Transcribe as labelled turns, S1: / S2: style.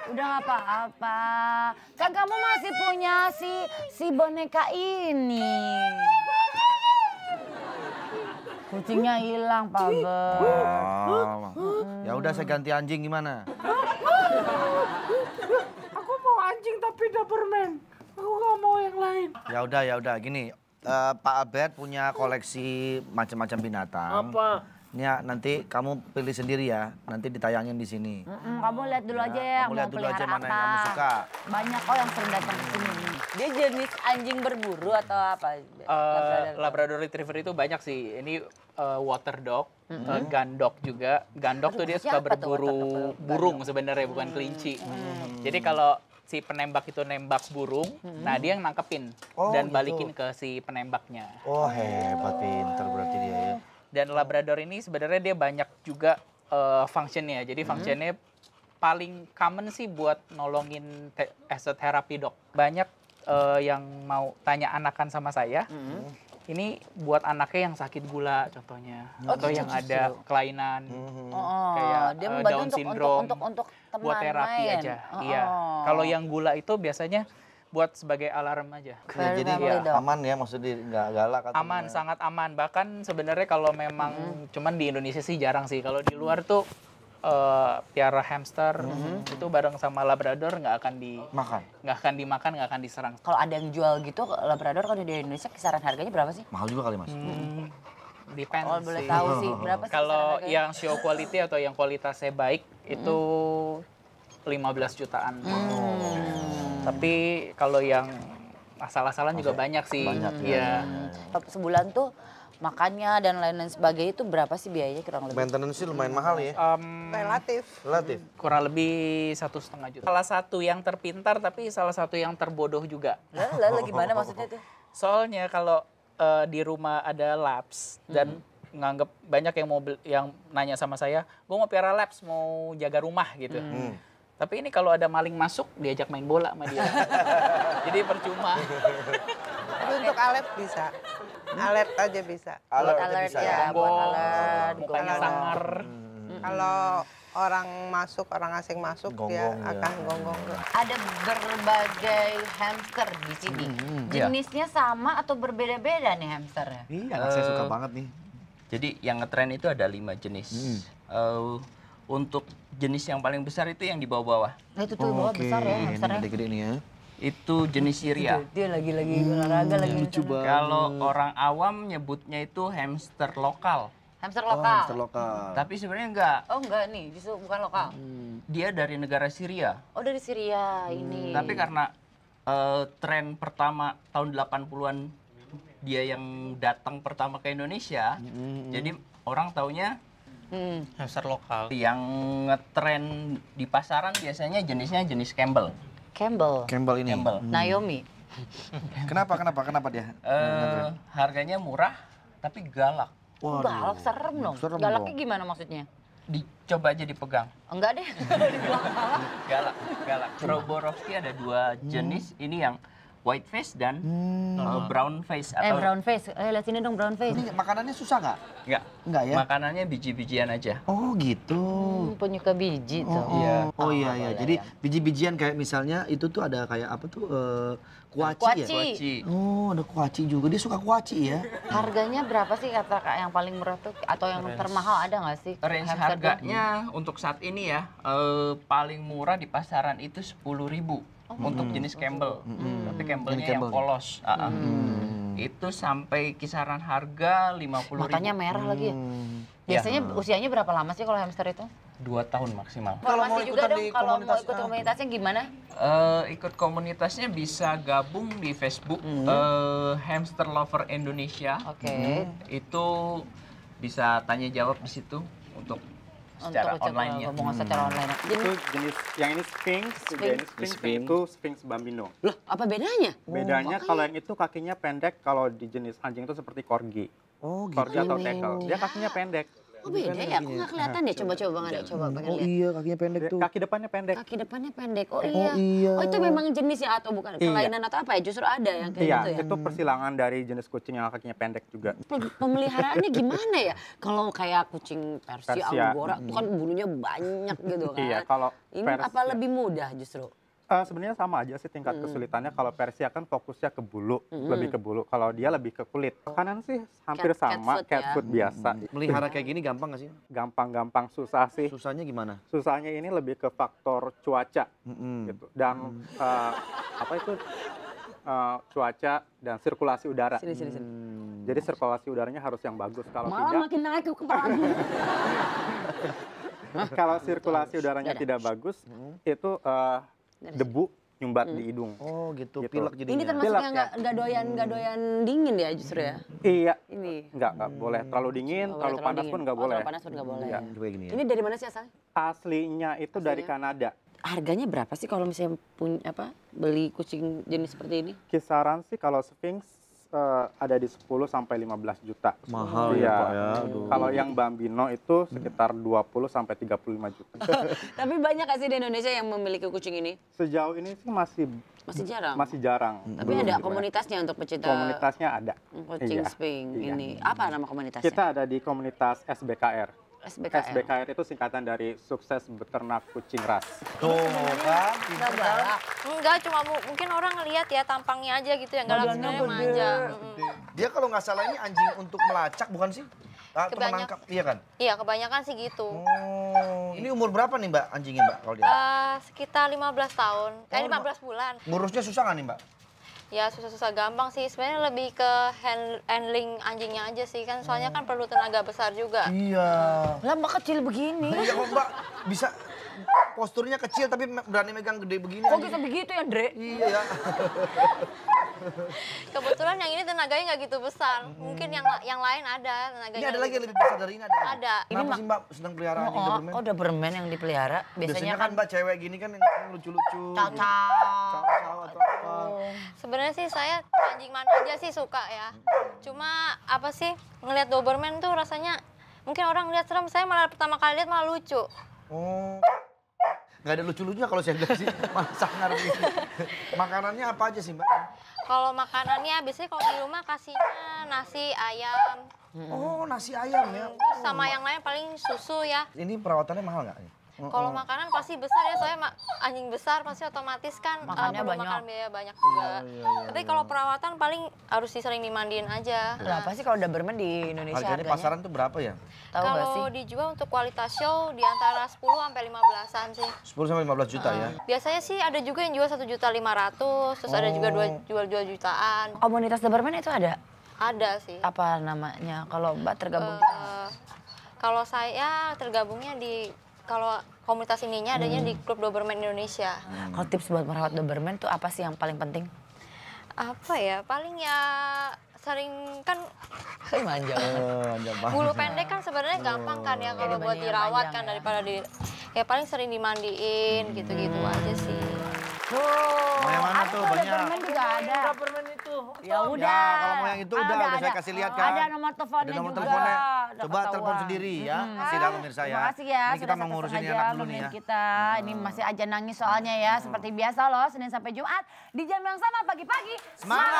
S1: Udah nggak apa-apa. Kan kamu masih punya si boneka ini. Kucingnya hilang, Pak Ber.
S2: Oh, ya udah saya ganti anjing gimana?
S3: Aku mau anjing tapi Doberman. Aku nggak mau yang lain.
S2: Ya udah gini. Pak Albert punya koleksi macam-macam binatang.
S3: Apa?
S2: Ini ya, nanti kamu pilih sendiri ya. Nanti ditayangin di sini.
S1: Kamu lihat dulu aja ya,
S2: Kamu
S1: mau
S2: lihat dulu aja
S1: pelihara
S2: mana yang kamu suka.
S1: Banyak kok yang sering datang ke sini.
S4: Dia jenis anjing berburu atau apa?
S5: Labrador Retriever itu banyak sih. Ini water dog, gun dog juga. Gun dog tuh dia suka
S4: siapa tuh water
S5: berburu
S4: dog?
S5: burung sebenarnya, bukan kelinci. Jadi kalau si penembak itu nembak burung, nah dia yang nangkepin
S2: Oh,
S5: dan
S2: gitu.
S5: balikin ke si penembaknya.
S2: Oh hebat, pinter berarti dia ya.
S5: Dan Labrador ini sebenarnya dia banyak juga functionnya. Jadi functionnya paling common sih buat nolongin as a therapy dog. Banyak yang mau tanya anakan sama saya. Ini buat anaknya yang sakit gula contohnya, atau yang ada kelainan kayak
S1: Dia membantu
S5: Down syndrome.
S1: untuk teman
S5: buat terapi
S1: main.
S5: aja. Iya. Kalau yang gula itu biasanya buat sebagai alarm aja.
S1: Very
S2: Jadi
S1: family dog.
S2: aman ya, maksudnya nggak galak atau
S5: Aman, sangat aman. Bahkan sebenarnya kalau memang cuman di Indonesia sih jarang sih. Kalau di luar tuh piara hamster itu bareng sama Labrador nggak akan dimakan, nggak akan diserang.
S1: Kalau ada yang jual gitu, Labrador kalau di Indonesia kisaran harganya berapa sih?
S2: mahal juga kali mas.
S5: Depends
S1: Oh, boleh
S5: sih.
S1: tahu sih berapa sih?
S5: Kalau
S1: kisaran harganya?
S5: yang show quality atau yang kualitasnya baik itu 15 jutaan. Tapi kalau yang asal-asalan juga banyak sih.
S2: Banyak,
S5: Iya.
S1: Sebulan tuh makannya dan lain-lain sebagainya itu berapa sih biayanya kurang lebih?
S2: Maintenance sih lumayan mahal ya.
S4: Relatif.
S2: Relatif.
S5: Kurang lebih 1,5 juta. Salah satu yang terpintar tapi salah satu yang terbodoh juga.
S1: Lah gimana maksudnya tuh?
S5: Soalnya kalau di rumah ada labs dan nganggep banyak yang nanya sama saya, gue mau piara labs, mau jaga rumah gitu. Tapi ini kalau ada maling masuk, diajak main bola sama dia. Jadi percuma.
S4: Tapi untuk alert bisa. Alert aja bisa.
S2: Alert
S1: Buat
S2: aja bisa
S1: ya,
S2: ya.
S1: buat alert.
S5: Mukanya
S4: Kalau-
S5: sangar.
S4: Kalau orang asing masuk dia
S2: Gonggong, ya.
S4: akan gonggong.
S1: Ada berbagai hamster di sini. Jenisnya sama atau berbeda-beda nih hamsternya?
S2: Iya, anak saya suka banget nih.
S6: Jadi yang ngetren itu ada 5 jenis. Untuk jenis yang paling besar itu yang di bawah-bawah.
S1: Nah itu tuh bawah besar ya
S2: Ini
S1: hamsternya.
S2: gede-gede nih ya.
S6: Itu jenis Syria.
S1: Dia lagi olahraga lagi.
S2: Lucu banget.
S6: Kalau orang awam nyebutnya itu hamster lokal.
S1: Hamster
S2: Oh,
S1: lokal.
S2: hamster lokal.
S6: Tapi sebenarnya enggak.
S1: Oh enggak nih, justru bukan lokal.
S6: Dia dari negara Syria.
S1: Oh dari Syria ini.
S6: Tapi karena tren pertama tahun 80-an dia yang datang pertama ke Indonesia, jadi orang taunya
S5: Hamster lokal.
S6: yang ngetren di pasaran biasanya jenis Campbell.
S1: Campbell.
S2: ini.
S6: Campbell.
S1: Naomi.
S2: Kenapa dia?
S6: Harganya murah tapi galak.
S2: Waduh.
S1: Galak serem dong.
S2: Serem
S1: Galaknya
S2: dong.
S1: gimana maksudnya?
S6: Dicoba aja dipegang.
S1: Enggak deh. Dibilang galak.
S6: Galak. Roborovski ada 2 jenis, ini yang white face dan brown face atau
S1: Brown face. Lihat sini dong brown face.
S2: Ini makanannya susah nggak? Enggak ya?
S6: Makanannya biji-bijian aja.
S2: Oh gitu.
S1: Penyuka biji tuh.
S6: Iya.
S2: Oh iya. Jadi biji-bijian kayak misalnya itu tuh ada kayak apa tuh kuaci ya?
S1: Kuaci.
S2: Oh ada kuaci juga. Dia suka kuaci ya?
S1: Harganya berapa sih kata Kak yang paling murah tuh atau yang termahal ada nggak sih?
S6: Range
S1: hamster tuh?
S6: harganya untuk saat ini ya paling murah di pasaran itu 10.000 untuk jenis Campbell. Tapi Campbellnya
S2: Ini
S6: yang
S2: Campbell.
S6: polos. Itu sampai kisaran harga 50.000.
S1: Matanya merah lagi ya.
S6: Ya.
S1: Biasanya usianya berapa lama sih kalau hamster itu?
S6: 2 tahun maksimal.
S2: Kalau mau
S1: Informasi juga
S2: ikutan
S1: dong
S2: di
S1: kalau mau
S2: komunitas,
S1: ikut komunitasnya gimana?
S6: Ikut komunitasnya bisa gabung di Facebook Hamster Lover Indonesia.
S1: Oke.
S6: Itu bisa tanya jawab di situ untuk secara online-nya.
S1: Ngomong secara online.
S3: Itu jenis yang ini Sphinx, juga ini Sphinx, itu Sphinx Bambino.
S1: Loh, apa bedanya?
S3: Bedanya kalau yang itu kakinya pendek, kalau di jenis anjing itu seperti corgi.
S2: Oh gitu.
S3: Corgi atau tekel. Dia kakinya pendek.
S1: Oh beda ya, aku nggak kelihatan deh. Coba-coba Bang Ade, coba pengen
S2: Oh
S1: lihat.
S2: iya, kakinya pendek tuh.
S3: Kaki depannya pendek.
S1: Kaki depannya pendek. Oh
S2: iya.
S1: iya. Oh itu memang jenis ya atau bukan? Kelainan atau apa ya? Justru ada yang kayak
S3: Iya,
S1: gitu ya?
S3: itu persilangan dari jenis kucing yang kakinya pendek juga.
S1: Pemeliharaannya gimana ya? Kalau kayak kucing Persia,
S3: Persia.
S1: Angora itu kan bulunya banyak gitu kan.
S3: Iya, kalau
S1: Ini
S3: Persia-
S1: apa lebih mudah justru?
S3: Sebenarnya sama aja sih tingkat kesulitannya. Kalau Persia kan fokusnya ke bulu, lebih ke bulu. Kalau dia lebih ke kulit. Kanan sih hampir
S1: Cat
S3: sama,
S1: food ya.
S3: cat food biasa.
S2: Melihara kayak gini gampang gak sih?
S3: Gampang-gampang, susah sih.
S2: Susahnya gimana?
S3: Susahnya ini lebih ke faktor cuaca gitu. Dan apa itu cuaca dan sirkulasi udara.
S1: Sini.
S3: Jadi sirkulasi udaranya harus yang bagus. Kalau
S1: Malah
S3: tidak,
S1: makin naik ke kepala.
S3: kalau sirkulasi udaranya tidak bagus, itu debu nyumbat di hidung.
S2: Oh gitu,
S3: Gitu.
S2: pilek jadinya.
S1: Ini termasuk
S3: Pilek,
S1: yang
S3: ya.
S1: nggak doyan dingin ya justru ya?
S3: Iya,
S1: Ini.
S3: nggak boleh terlalu dingin,
S1: Nggak boleh
S3: terlalu panas
S1: dingin.
S3: pun nggak
S1: Oh,
S3: boleh.
S1: terlalu panas pun nggak boleh.
S3: Iya.
S2: Kayak gini ya.
S1: Ini dari mana sih asalnya?
S3: Aslinya itu dari Kanada.
S1: Harganya berapa sih kalau misalnya punya beli kucing jenis seperti ini?
S3: Kisaran sih kalau Sphinx ada di 10 sampai 15 juta.
S2: Mahal
S3: Iya.
S2: ya Pak ya. Aduh.
S3: Kalau yang Bambino itu sekitar 20 sampai 35 juta.
S1: Tapi banyak nggak sih di Indonesia yang memiliki kucing ini?
S3: Sejauh ini sih masih
S1: Masih jarang. Tapi ada komunitasnya untuk pecinta
S3: Komunitasnya ada.
S1: kucing
S3: Iya.
S1: Sphinx
S3: Iya.
S1: ini. Apa nama komunitasnya?
S3: Kita ada di komunitas SBKR.
S1: SBKR.
S3: SBKR itu singkatan dari Sukses Beternak Kucing Ras.
S2: Tuh kan.
S1: Nggak galak.
S7: Enggak, cuma mungkin orang ngelihat ya tampangnya aja gitu yang galak sebenarnya manja.
S2: Dia kalau nggak salah ini anjing untuk melacak bukan sih? Atau
S7: Kebanyak-
S2: menangkap, iya kan?
S7: Iya, kebanyakan sih gitu.
S2: Oh, ini umur berapa nih Mbak anjingnya Mbak kalau dia?
S7: Sekitar 15 tahun, 15 bulan.
S2: Ngurusnya susah nggak nih Mbak?
S7: Ya susah-susah gampang sih, sebenarnya lebih ke handling anjingnya aja sih kan, soalnya kan perlu tenaga besar juga.
S2: Iya.
S1: Lah Mbak kecil begini.
S2: Iya kok Mbak bisa posturnya kecil tapi berani megang gede begini.
S1: Kok
S2: anjing.
S1: bisa begitu ya, Dre?
S2: Iya ya.
S7: Kebetulan yang ini tenaganya nggak gitu besar, mungkin yang lain ada tenaganya.
S2: Ini ada lagi yang lebih besar dari ini ada.
S7: Ada.
S2: Kenapa sih Mbak sedang pelihara anjing Doberman?
S1: Oh, Doberman yang dipelihara.
S2: Biasanya kan Mbak cewek gini kan yang lucu-lucu.
S1: Caw-caw.
S2: Caw-caw atau apa.
S7: Sebenarnya sih saya anjing mana aja sih suka ya. Cuma apa sih ngelihat Doberman tuh rasanya mungkin orang lihat serem, saya malah pertama kali lihat malah lucu.
S2: Oh. Nggak ada lucu-lucunya kalau saya lihat sih. Malah sangar begini. Makanannya apa aja sih Mbak?
S7: Kalau makanannya biasanya kalau di rumah kasihnya nasi, ayam,
S2: Oh nasi ayam ya.
S7: terus sama yang lain paling susu ya.
S2: Ini perawatannya mahal nggak?
S7: Kalau makanan pasti besar ya, soalnya anjing besar pasti otomatis kan
S1: Makannya
S7: perlu
S1: banyak.
S7: makan biaya banyak juga. Tapi kalau perawatan paling harus sering dimandiin aja.
S1: Berapa sih kalau Doberman di Indonesia
S2: Harganya
S1: harganya?
S2: pasaran tuh berapa ya?
S1: Tahu nggak sih?
S7: Kalau dijual untuk kualitas show di antara 10 sampai 15-an sih.
S2: 10 sampai 15 juta ya.
S7: Biasanya sih ada juga yang jual 1.500.000, terus ada juga jual jutaan.
S1: Komunitas Doberman itu ada?
S7: Ada sih.
S1: Apa namanya? Kalau Mbak tergabung?
S7: Kalau saya tergabungnya kalau komunitas ininya adanya di Klub Doberman Indonesia.
S1: Kalau tips buat merawat Doberman tuh apa sih yang paling penting?
S7: Apa ya? Paling ya sering kan
S1: Manja.
S7: bulu pendek kan sebenarnya gampang kan ya kalau buat
S1: dibanding yang
S7: dirawat
S1: panjang
S7: kan
S1: ya.
S7: daripada ya paling sering dimandiin gitu-gitu aja sih.
S1: Tuh,
S2: Mau yang mana tuh? Banyak.
S1: Doberman juga ada.
S5: Doberman itu.
S1: Ya udah.
S2: Ya kalau mau yang itu udah saya kasih lihat kan.
S1: Ada nomor teleponnya
S2: Ada nomor
S1: juga.
S2: teleponnya.
S1: Udah
S2: Coba telepon
S1: ketahuan.
S2: sendiri ya. Kasih dah pemirsa ya.
S1: Terima kasih ya.
S2: Ini kita
S1: sudah
S2: mau ngurusin
S1: satu
S2: anak
S1: aja
S2: dulu nih ya.
S1: Kita ini masih aja nangis soalnya ya. Seperti biasa loh, Senin sampai Jumat di jam yang sama pagi-pagi.
S2: Semangat!